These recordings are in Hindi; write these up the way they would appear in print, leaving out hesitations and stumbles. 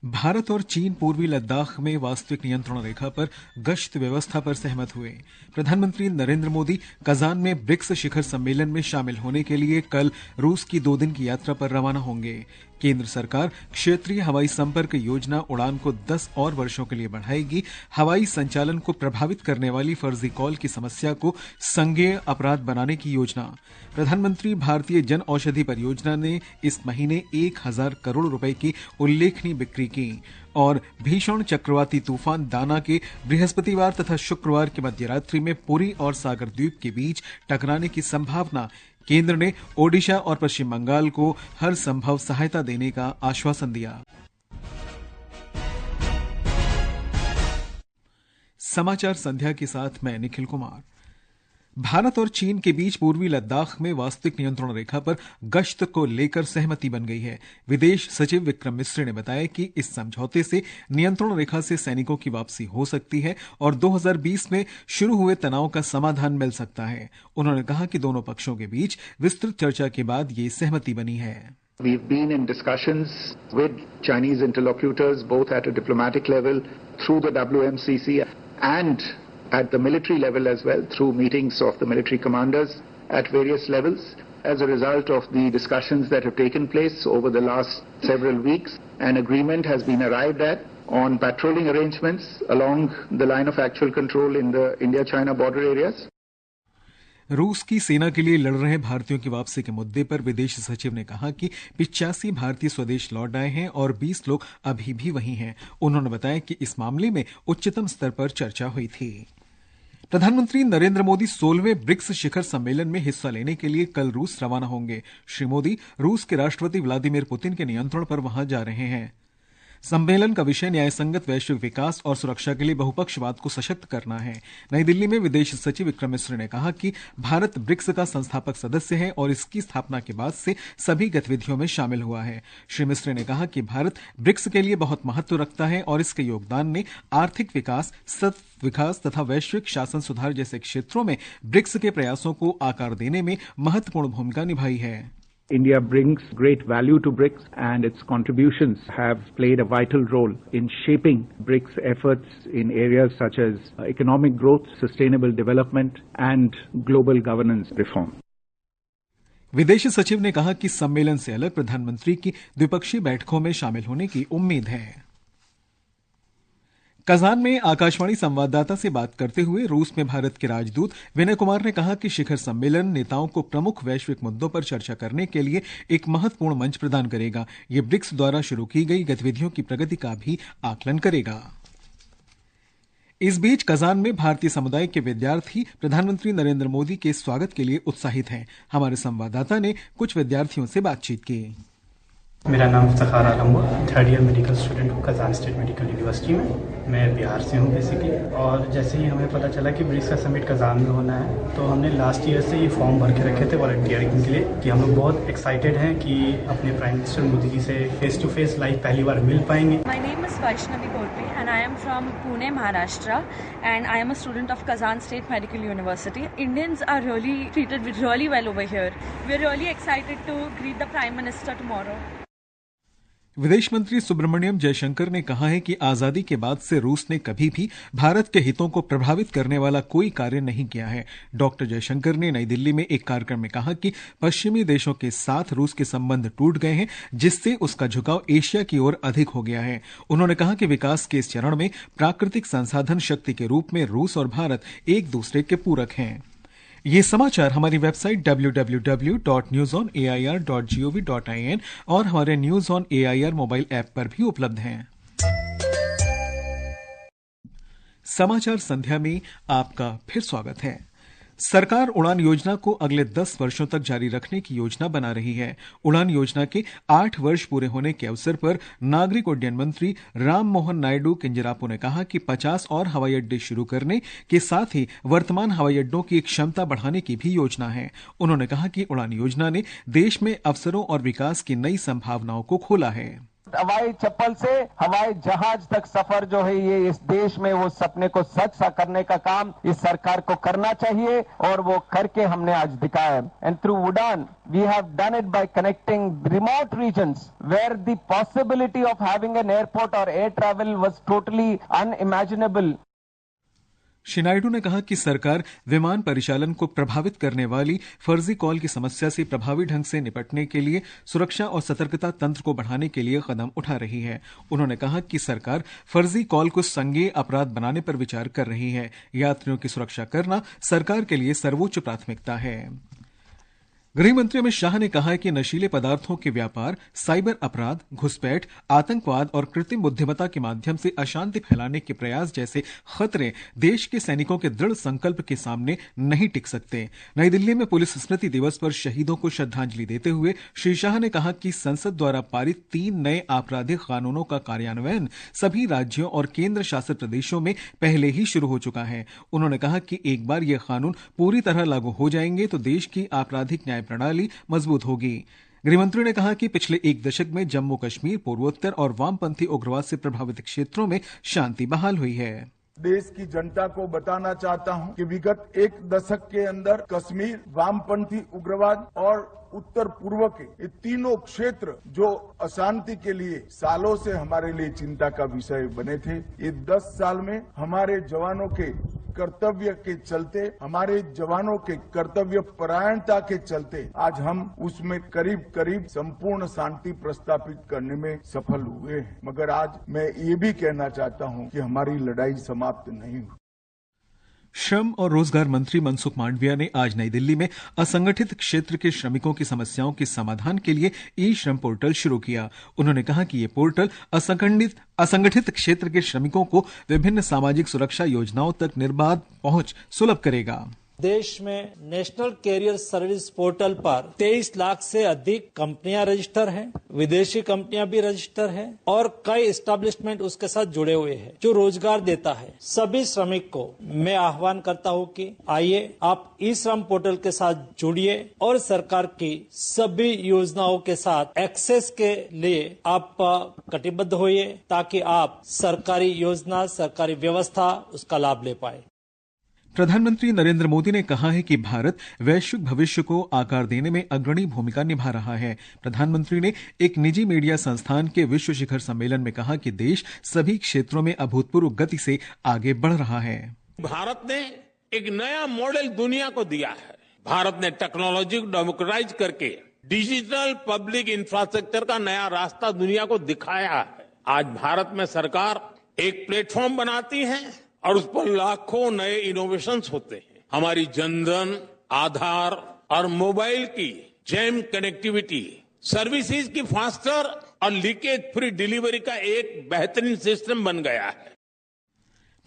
भारत और चीन पूर्वी लद्दाख में वास्तविक नियंत्रण रेखा पर गश्त व्यवस्था पर सहमत हुए। प्रधानमंत्री नरेंद्र मोदी कजान में ब्रिक्स शिखर सम्मेलन में शामिल होने के लिए कल रूस की 2 दिन की यात्रा पर रवाना होंगे। केंद्र सरकार क्षेत्रीय हवाई संपर्क योजना उड़ान को 10 और वर्षों के लिए बढ़ाएगी। हवाई संचालन को प्रभावित करने वाली फर्जी कॉल की समस्या को संज्ञेय अपराध बनाने की योजना। प्रधानमंत्री भारतीय जन औषधि परियोजना ने इस महीने 1000 करोड़ रुपए की उल्लेखनीय बिक्री की। और भीषण चक्रवाती तूफान दाना के बृहस्पतिवार तथा शुक्रवार की मध्यरात्रि में पुरी और सागर द्वीप के बीच टकराने की संभावना। केंद्र ने ओडिशा और पश्चिम बंगाल को हर संभव सहायता देने का आश्वासन दिया। समाचार संध्या के साथ मैं निखिल कुमार। भारत और चीन के बीच पूर्वी लद्दाख में वास्तविक नियंत्रण रेखा पर गश्त को लेकर सहमति बन गई है। विदेश सचिव विक्रम मिस्री ने बताया कि इस समझौते से नियंत्रण रेखा से सैनिकों की वापसी हो सकती है और 2020 में शुरू हुए तनाव का समाधान मिल सकता है। उन्होंने कहा कि दोनों पक्षों के बीच विस्तृत चर्चा के बाद ये सहमति बनी है। We've been in discussions with Chinese interlocutors both at a diplomatic level through the WMCC and at the military level as well through meetings of the military commanders at various levels. As a result of the discussions that have taken place over the last several weeks, an agreement has been arrived at on patrolling arrangements along the line of actual control in the India-China border areas. रूस की सेना के लिए लड़ रहे भारतीयों की वापसी के मुद्दे पर विदेश सचिव ने कहा कि 85 भारतीय स्वदेश लौट आए हैं और 20 लोग अभी भी वहीं हैं। उन्होंने बताया कि इस मामले में उच्चतम स्तर पर चर्चा हुई थी। प्रधानमंत्री नरेंद्र मोदी 16वें ब्रिक्स शिखर सम्मेलन में हिस्सा लेने के लिए कल रूस रवाना होंगे। श्री मोदी रूस के राष्ट्रपति व्लादिमीर पुतिन के नियंत्रण पर वहां जा रहे हैं। सम्मेलन का विषय न्यायसंगत वैश्विक विकास और सुरक्षा के लिए बहुपक्षवाद को सशक्त करना है। नई दिल्ली में विदेश सचिव विक्रम मिस्री ने कहा कि भारत ब्रिक्स का संस्थापक सदस्य है और इसकी स्थापना के बाद से सभी गतिविधियों में शामिल हुआ है। श्री मिस्री ने कहा कि भारत ब्रिक्स के लिए बहुत महत्व रखता है और इसके योगदान ने आर्थिक विकास, सतत विकास तथा वैश्विक शासन सुधार जैसे क्षेत्रों में ब्रिक्स के प्रयासों को आकार देने में महत्वपूर्ण भूमिका निभाई है। India brings great value to BRICS and its contributions have played a vital role in shaping BRICS efforts in areas such as economic growth, sustainable development and global governance reform. विदेश सचिव ने कहा कि सम्मेलन से अलग प्रधानमंत्री की द्विपक्षीय बैठकों में शामिल होने की उम्मीद है। कजान में आकाशवाणी संवाददाता से बात करते हुए रूस में भारत के राजदूत विनय कुमार ने कहा कि शिखर सम्मेलन नेताओं को प्रमुख वैश्विक मुद्दों पर चर्चा करने के लिए एक महत्वपूर्ण मंच प्रदान करेगा। ये ब्रिक्स द्वारा शुरू की गई गतिविधियों की प्रगति का भी आकलन करेगा। इस बीच कजान में भारतीय समुदाय के विद्यार्थी प्रधानमंत्री नरेंद्र मोदी के स्वागत के लिए उत्साहित हैं। हमारे संवाददाता ने कुछ विद्यार्थियों से बातचीत की। मेरा नाम फ़ख़ार आलम हुआ, 3rd ईयर मेडिकल स्टूडेंट हूँ कजान स्टेट मेडिकल यूनिवर्सिटी में। मैं बिहार से हूँ बेसिकली। और जैसे ही हमें पता चला कि ब्रिक्स का समिट कजान में होना है तो हमने लास्ट ईयर से ये फॉर्म भर के रखे थे वॉलंटियरिंग के लिए कि हम लोग बहुत एक्साइटेड हैं कि अपने प्राइम मिनिस्टर मोदी जी से फेस टू फेस लाइव पहली बार मिल पाएंगे। My name is Vaishnavi Golpi and I am from Pune, Maharashtra and I am a student of Kazan state medical university. Indians are really treated really well over here. We are really excited to greet the prime minister tomorrow. विदेश मंत्री सुब्रमण्यम जयशंकर ने कहा है कि आजादी के बाद से रूस ने कभी भी भारत के हितों को प्रभावित करने वाला कोई कार्य नहीं किया है। डॉक्टर जयशंकर ने नई दिल्ली में एक कार्यक्रम में कहा कि पश्चिमी देशों के साथ रूस के संबंध टूट गए हैं, जिससे उसका झुकाव एशिया की ओर अधिक हो गया है। उन्होंने कहा कि विकास के इस चरण में प्राकृतिक संसाधन शक्ति के रूप में रूस और भारत एक दूसरे के पूरक हैं। ये समाचार हमारी वेबसाइट www.newsonair.gov.in और हमारे news on AIR mobile app पर भी उपलब्ध हैं। समाचार संध्या में आपका फिर स्वागत है। सरकार उड़ान योजना को अगले 10 वर्षों तक जारी रखने की योजना बना रही है। उड़ान योजना के 8 वर्ष पूरे होने के अवसर पर नागरिक उड्डयन मंत्री राम मोहन नायडू किंजरापू ने कहा कि 50 और हवाई अड्डे शुरू करने के साथ ही वर्तमान हवाई अड्डों की क्षमता बढ़ाने की भी योजना है। उन्होंने कहा कि उड़ान योजना ने देश में अवसरों और विकास की नई संभावनाओं को खोला है। हवाई चप्पल से हवाई जहाज तक सफर जो है ये इस देश में वो सपने को सच सा करने का काम इस सरकार को करना चाहिए और वो करके हमने आज दिखाया है। And through Udan we have done it by connecting remote regions where the possibility of having an airport और air travel was totally unimaginable. Shri Naidu ने कहा कि सरकार विमान परिचालन को प्रभावित करने वाली फर्जी कॉल की समस्या से प्रभावी ढंग से निपटने के लिए सुरक्षा और सतर्कता तंत्र को बढ़ाने के लिए कदम उठा रही है। उन्होंने कहा कि सरकार फर्जी कॉल को संज्ञेय अपराध बनाने पर विचार कर रही है। यात्रियों की सुरक्षा करना सरकार के लिए सर्वोच्च प्राथमिकता है। गृह मंत्री अमित शाह ने कहा है कि नशीले पदार्थों के व्यापार, साइबर अपराध, घुसपैठ, आतंकवाद और कृत्रिम बुद्धिमत्ता के माध्यम से अशांति फैलाने के प्रयास जैसे खतरे देश के सैनिकों के दृढ़ संकल्प के सामने नहीं टिक सकते। नई दिल्ली में पुलिस स्मृति दिवस पर शहीदों को श्रद्धांजलि देते हुए श्री शाह ने कहा कि संसद द्वारा पारित 3 नए आपराधिक कानूनों का कार्यान्वयन सभी राज्यों और केंद्र शासित प्रदेशों में पहले ही शुरू हो चुका है। उन्होंने कहा कि एक बार ये कानून पूरी तरह लागू हो जाएंगे तो देश की आपराधिक न्याय प्रणाली मजबूत होगी। गृहमंत्री ने कहा कि पिछले 1 दशक में जम्मू कश्मीर, पूर्वोत्तर और वामपंथी उग्रवाद से प्रभावित क्षेत्रों में शांति बहाल हुई है। देश की जनता को बताना चाहता हूं कि विगत 1 दशक के अंदर कश्मीर, वामपंथी उग्रवाद और उत्तर पूर्व के ये तीनों क्षेत्र जो अशांति के लिए सालों से हमारे लिए चिंता का विषय बने थे, ये 10 साल में हमारे जवानों के कर्तव्य के चलते, हमारे जवानों के कर्तव्य परायणता के चलते आज हम उसमें करीब करीब संपूर्ण शांति प्रस्थापित करने में सफल हुए हैं। मगर आज मैं ये भी कहना चाहता हूं कि हमारी लड़ाई समाप्त नहीं हुई। श्रम और रोजगार मंत्री मनसुख मांडविया ने आज नई दिल्ली में असंगठित क्षेत्र के श्रमिकों की समस्याओं के समाधान के लिए ई श्रम पोर्टल शुरू किया। उन्होंने कहा कि ये पोर्टल असंगठित क्षेत्र के श्रमिकों को विभिन्न सामाजिक सुरक्षा योजनाओं तक निर्बाध पहुंच सुलभ करेगा। देश में नेशनल कैरियर सर्विस पोर्टल पर 23 लाख से अधिक कंपनियां रजिस्टर हैं, विदेशी कंपनियां भी रजिस्टर हैं और कई एस्टेब्लिशमेंट उसके साथ जुड़े हुए हैं जो रोजगार देता है। सभी श्रमिक को मैं आह्वान करता हूं कि आइए आप ई श्रम पोर्टल के साथ जुड़िए और सरकार की सभी योजनाओं के साथ एक्सेस के लिए आप कटिबद्ध होइए ताकि आप सरकारी योजना, सरकारी व्यवस्था उसका लाभ ले पाए। प्रधानमंत्री नरेंद्र मोदी ने कहा है कि भारत वैश्विक भविष्य को आकार देने में अग्रणी भूमिका निभा रहा है। प्रधानमंत्री ने एक निजी मीडिया संस्थान के विश्व शिखर सम्मेलन में कहा कि देश सभी क्षेत्रों में अभूतपूर्व गति से आगे बढ़ रहा है। भारत ने एक नया मॉडल दुनिया को दिया है। भारत ने टेक्नोलॉजी को डेमोक्रेटाइज करके डिजिटल पब्लिक इंफ्रास्ट्रक्चर का नया रास्ता दुनिया को दिखाया है। आज भारत में सरकार एक प्लेटफॉर्म बनाती है और उस पर लाखों नए इनोवेशंस होते हैं। हमारी जनधन, आधार और मोबाइल की जैम कनेक्टिविटी, सर्विसेज की फास्टर और लीकेज फ्री डिलीवरी का एक बेहतरीन सिस्टम बन गया है।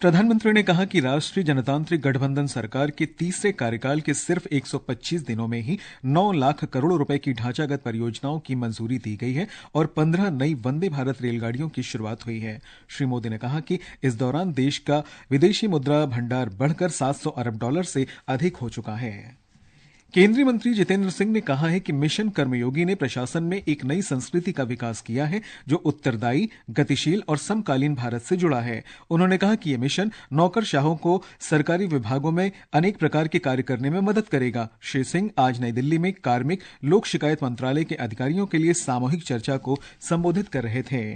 प्रधानमंत्री ने कहा कि राष्ट्रीय जनतांत्रिक गठबंधन सरकार के तीसरे कार्यकाल के सिर्फ 125 दिनों में ही 9 लाख करोड़ रुपए की ढांचागत परियोजनाओं की मंजूरी दी गई है और 15 नई वंदे भारत रेलगाड़ियों की शुरुआत हुई है। श्री मोदी ने कहा कि इस दौरान देश का विदेशी मुद्रा भंडार बढ़कर $700 अरब से अधिक हो चुका है। केंद्रीय मंत्री जितेंद्र सिंह ने कहा है कि मिशन कर्मयोगी ने प्रशासन में एक नई संस्कृति का विकास किया है जो उत्तरदायी, गतिशील और समकालीन भारत से जुड़ा है। उन्होंने कहा कि यह मिशन नौकरशाहों को सरकारी विभागों में अनेक प्रकार के कार्य करने में मदद करेगा। श्री सिंह आज नई दिल्ली में कार्मिक लोक शिकायत मंत्रालय के अधिकारियों के लिए सामूहिक चर्चा को संबोधित कर रहे थे।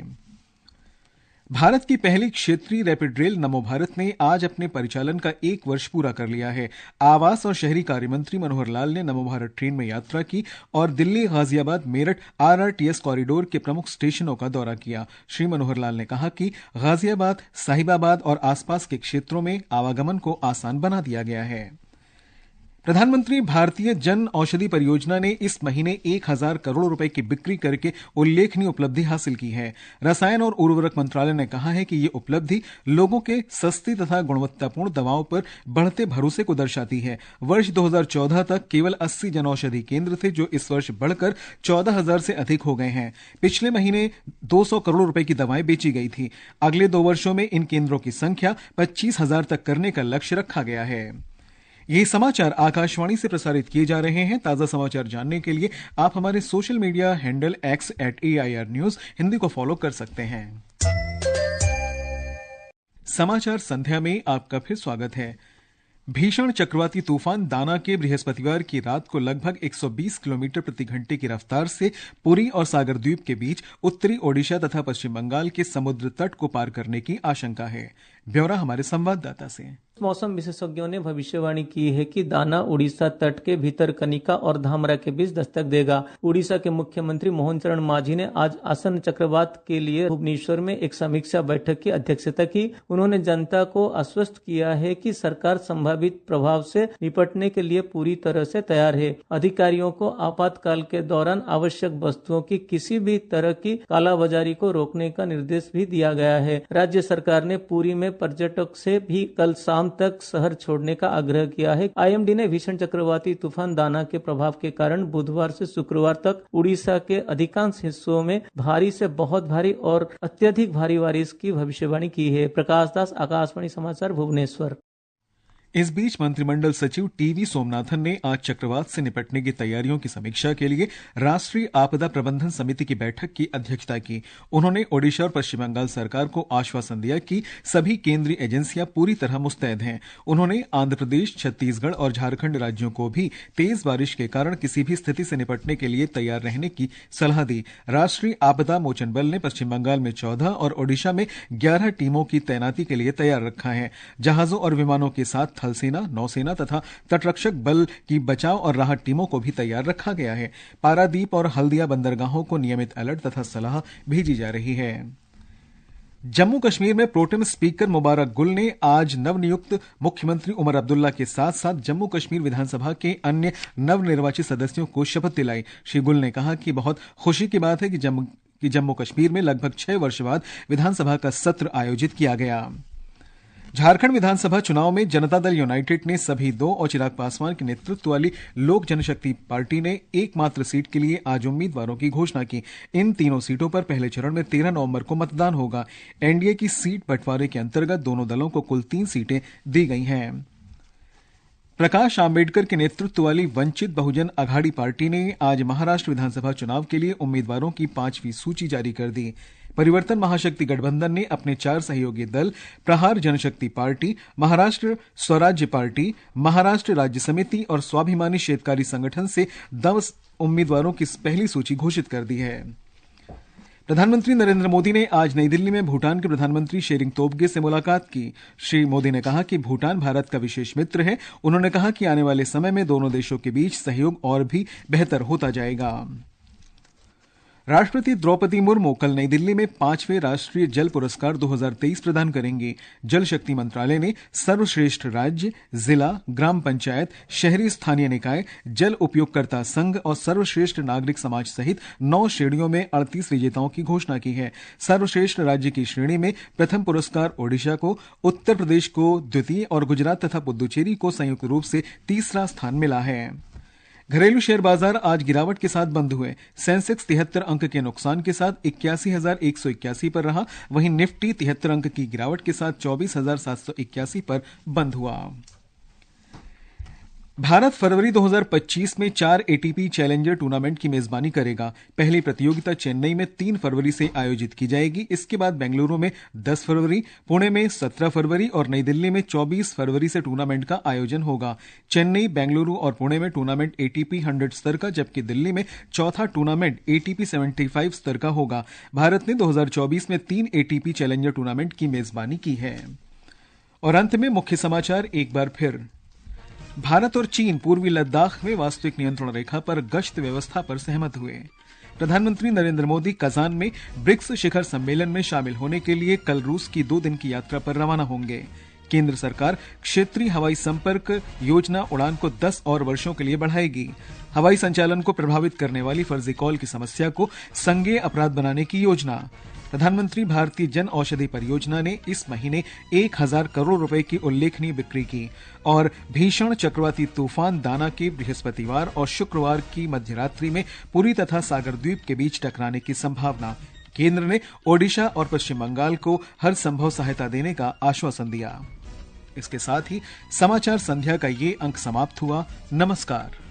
भारत की पहली क्षेत्रीय रैपिड रेल नमो भारत ने आज अपने परिचालन का 1 वर्ष पूरा कर लिया है। आवास और शहरी कार्य मंत्री मनोहर लाल ने नमो भारत ट्रेन में यात्रा की और दिल्ली, गाजियाबाद, मेरठ RRTS कॉरिडोर के प्रमुख स्टेशनों का दौरा किया। श्री मनोहर लाल ने कहा कि गाजियाबाद, साहिबाबाद और आसपास के क्षेत्रों में आवागमन को आसान बना दिया गया है। प्रधानमंत्री भारतीय जन औषधि परियोजना ने इस महीने 1000 करोड़ रुपए की बिक्री करके उल्लेखनीय उपलब्धि हासिल की है। रसायन और उर्वरक मंत्रालय ने कहा है कि ये उपलब्धि लोगों के सस्ती तथा गुणवत्तापूर्ण दवाओं पर बढ़ते भरोसे को दर्शाती है। वर्ष 2014 तक केवल 80 जन औषधि केंद्र थे जो इस वर्ष बढ़कर 14,000 से अधिक हो गए हैं। पिछले महीने 200 करोड़ रुपए की दवाएं बेची गई थी। अगले 2 वर्षों में इन केंद्रों की संख्या 25,000 तक करने का लक्ष्य रखा गया है। ये समाचार आकाशवाणी से प्रसारित किए जा रहे हैं। ताजा समाचार जानने के लिए आप हमारे social media handle x@AIR News Hindi को फॉलो कर सकते हैं। समाचार संध्या में आपका फिर स्वागत है। भीषण चक्रवाती तूफान दाना के बृहस्पतिवार की रात को लगभग 120 किलोमीटर प्रति घंटे की रफ्तार से पुरी और सागर द्वीप के बीच उत्तरी ओडिशा तथा पश्चिम बंगाल के समुद्र तट को पार करने की आशंका है। ब्यौरा हमारे संवाददाता से। मौसम विशेषज्ञों ने भविष्यवाणी की है कि दाना उड़ीसा तट के भीतरकनिका और धामरा के बीच दस्तक देगा। उड़ीसा के मुख्यमंत्री मोहन चरण मांझी ने आज आसन्न चक्रवात के लिए भुवनेश्वर में एक समीक्षा बैठक की अध्यक्षता की। उन्होंने जनता को आश्वस्त किया है कि सरकार संभावित प्रभाव से निपटने के लिए पूरी तरह से तैयार है। अधिकारियों को आपातकाल के दौरान आवश्यक वस्तुओं की किसी भी तरह की कालाबाजारी को रोकने का निर्देश भी दिया गया है। राज्य सरकार ने पुरी में पर्यटक से भी कल शाम तक शहर छोड़ने का आग्रह किया है। आईएमडी ने भीषण चक्रवाती तूफान दाना के प्रभाव के कारण बुधवार से शुक्रवार तक उड़ीसा के अधिकांश हिस्सों में भारी से बहुत भारी और अत्यधिक भारी बारिश की भविष्यवाणी की है। प्रकाश दास, आकाशवाणी समाचार, भुवनेश्वर। इस बीच मंत्रिमंडल सचिव टीवी सोमनाथन ने आज चक्रवात से निपटने की तैयारियों की समीक्षा के लिए राष्ट्रीय आपदा प्रबंधन समिति की बैठक की अध्यक्षता की। उन्होंने ओडिशा और पश्चिम बंगाल सरकार को आश्वासन दिया कि सभी केंद्रीय एजेंसियां पूरी तरह मुस्तैद हैं। उन्होंने आंध्र प्रदेश, छत्तीसगढ़ और झारखंड राज्यों को भी तेज बारिश के कारण किसी भी स्थिति से निपटने के लिए तैयार रहने की सलाह दी। राष्ट्रीय आपदा मोचन बल ने पश्चिम बंगाल में 14 और ओडिशा में 11 टीमों की तैनाती के लिए तैयार रखा है। जहाजों और विमानों के साथ थल सेना, नौसेना तथा तटरक्षक बल की बचाव और राहत टीमों को भी तैयार रखा गया है। पारादीप और हल्दिया बंदरगाहों को नियमित अलर्ट तथा सलाह भेजी जा रही है। जम्मू कश्मीर में प्रोटेम स्पीकर मुबारक गुल ने आज नवनियुक्त मुख्यमंत्री उमर अब्दुल्ला के साथ साथ जम्मू कश्मीर विधानसभा के अन्य नवनिर्वाचित सदस्यों को शपथ दिलाई। श्री गुल ने कहा कि बहुत खुशी की बात है कि जम्मू कश्मीर में लगभग 6 वर्ष बाद विधानसभा का सत्र आयोजित किया गया। झारखंड विधानसभा चुनाव में जनता दल यूनाइटेड ने सभी 2 और चिराग पासवान के नेतृत्व वाली लोक जनशक्ति पार्टी ने एकमात्र सीट के लिए आज उम्मीदवारों की घोषणा की। इन तीनों सीटों पर पहले चरण में 13 नवंबर को मतदान होगा। एनडीए की सीट बंटवारे के अंतर्गत दोनों दलों को कुल 3 सीटें दी गई हैं। प्रकाश आंबेडकर के नेतृत्व वाली वंचित बहुजन अघाड़ी पार्टी ने आज महाराष्ट्र विधानसभा चुनाव के लिए उम्मीदवारों की 5वीं सूची जारी कर दी। परिवर्तन महाशक्ति गठबंधन ने अपने 4 सहयोगी दल प्रहार जनशक्ति पार्टी, महाराष्ट्र स्वराज्य पार्टी, महाराष्ट्र राज्य समिति और स्वाभिमानी शेतकारी संगठन से 10 उम्मीदवारों की पहली सूची घोषित कर दी है। प्रधानमंत्री नरेंद्र मोदी ने आज नई दिल्ली में भूटान के प्रधानमंत्री शेरिंग तोब्गे से मुलाकात की। श्री मोदी ने कहा कि भूटान भारत का विशेष मित्र है। उन्होंने कहा कि आने वाले समय में दोनों देशों के बीच सहयोग और भी बेहतर होता जाएगा। राष्ट्रपति द्रौपदी मुर्मू कल नई दिल्ली में 5वें राष्ट्रीय जल पुरस्कार 2023 प्रदान करेंगी। जल शक्ति मंत्रालय ने सर्वश्रेष्ठ राज्य, जिला, ग्राम पंचायत, शहरी स्थानीय निकाय, जल उपयोगकर्ता संघ और सर्वश्रेष्ठ नागरिक समाज सहित 9 श्रेणियों में 38 विजेताओं की घोषणा की है। सर्वश्रेष्ठ राज्य की श्रेणी में प्रथम पुरस्कार ओडिशा को, उत्तर प्रदेश को द्वितीय और गुजरात तथा पुद्दुचेरी को संयुक्त रूप से तीसरा स्थान मिला है। घरेलू शेयर बाजार आज गिरावट के साथ बंद हुए। सेंसेक्स 73 अंक के नुकसान के साथ 81,181 पर रहा। वहीं निफ्टी 73 अंक की गिरावट के साथ 24,781 पर बंद हुआ। भारत फरवरी 2025 में 4 एटीपी चैलेंजर टूर्नामेंट की मेजबानी करेगा। पहली प्रतियोगिता चेन्नई में 3 फरवरी से आयोजित की जाएगी। इसके बाद बेंगलुरु में 10 फरवरी, पुणे में 17 फरवरी और नई दिल्ली में 24 फरवरी से टूर्नामेंट का आयोजन होगा। चेन्नई, बेंगलुरु और पुणे में टूर्नामेंट एटीपी 100 स्तर का, जबकि दिल्ली में चौथा टूर्नामेंट एटीपी 75 स्तर का होगा। भारत ने 2024 में 3 एटीपी चैलेंजर टूर्नामेंट की मेजबानी की है। और अंत में मुख्य समाचार एक बार फिर। भारत और चीन पूर्वी लद्दाख में वास्तविक नियंत्रण रेखा पर गश्त व्यवस्था पर सहमत हुए। प्रधानमंत्री नरेंद्र मोदी कजान में ब्रिक्स शिखर सम्मेलन में शामिल होने के लिए कल रूस की 2 दिन की यात्रा पर रवाना होंगे। केंद्र सरकार क्षेत्रीय हवाई संपर्क योजना उड़ान को 10 और वर्षों के लिए बढ़ाएगी। हवाई संचालन को प्रभावित करने वाली फर्जी कॉल की समस्या को संज्ञेय अपराध बनाने की योजना। प्रधानमंत्री भारतीय जन औषधि परियोजना ने इस महीने 1000 करोड़ रुपए की उल्लेखनीय बिक्री की। और भीषण चक्रवाती तूफान दाना के बृहस्पतिवार और शुक्रवार की मध्यरात्रि में पुरी तथा सागर द्वीप के बीच टकराने की संभावना। केंद्र ने ओडिशा और पश्चिम बंगाल को हर संभव सहायता देने का आश्वासन दिया। इसके साथ ही समाचार संध्या का ये अंक समाप्त हुआ। नमस्कार।